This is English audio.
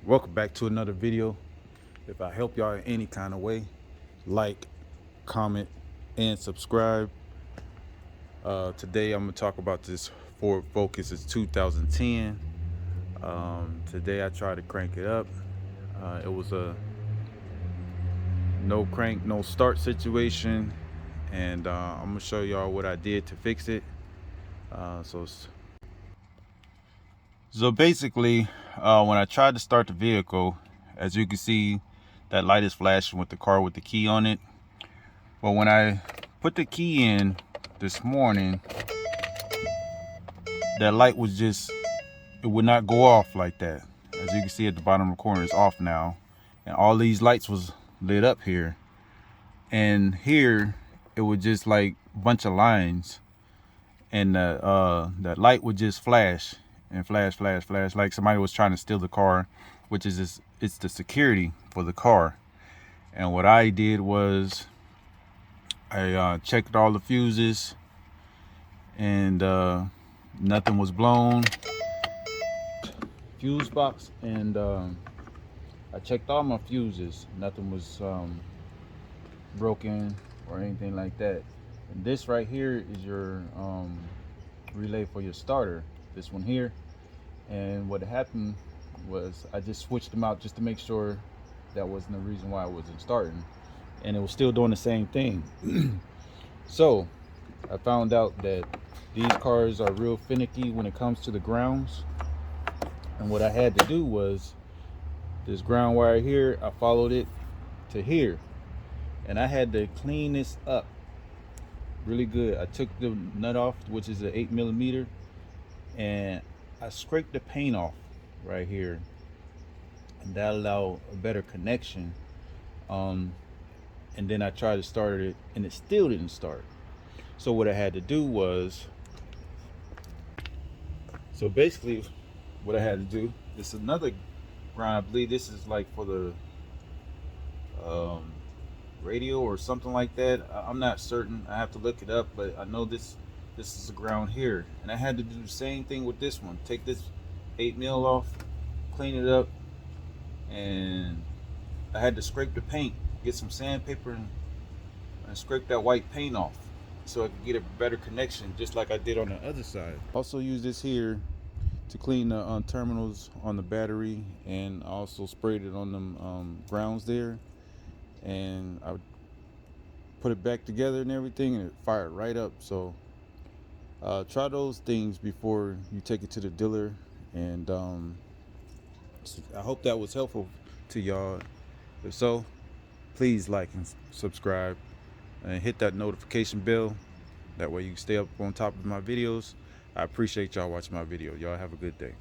Welcome back to another video. If I help y'all in any kind of way, like, comment, and subscribe. Today I'm gonna talk about this Ford Focus. It's 2010. Today I tried to crank it up. It was a no crank, no start situation, and I'm gonna show y'all what I did to fix it. So basically, when I tried to start the vehicle, as you can see, that light is flashing with the car with the key on it. But when I put the key in this morning, that light was just, it would not go off like that. As you can see at the bottom of the corner, it's off now. And all these lights was lit up here. And here, it was just like a bunch of lines. And that light would just flash and flash, like somebody was trying to steal the car, which is just, it's the security for the car. And what I did was I checked all the fuses, and nothing was blown. Fuse box, and I checked all my fuses. Nothing was broken or anything like that. And this right here is your relay for your starter, this one here. And what happened was I just switched them out just to make sure that wasn't the reason why I wasn't starting, and it was still doing the same thing. So I found out that these cars are real finicky when it comes to the grounds, and what I had to do was this ground wire here, I followed it to here, and I had to clean this up really good. I took the nut off, which is an 8mm, and I scraped the paint off right here, and that allowed a better connection. And then I tried to start it, and it still didn't start. So what I had to do was, so basically what I had to do, this is another ground, I believe this is like for the radio or something like that. I'm not certain, I have to look it up, but I know this is a ground here. And I had to do the same thing with this one. Take this 8mm off, clean it up, and I had to scrape the paint, get some sandpaper, and scrape that white paint off so I could get a better connection, just like I did on the other side. Also use this here to clean the terminals on the battery, and I also sprayed it on them grounds there, and I put it back together and everything, and it fired right up. So try those things before you take it to the dealer. And I hope that was helpful to y'all. If so, please like and subscribe, and hit that notification bell. That way you can stay up on top of my videos. I appreciate y'all watching my video. Y'all have a good day.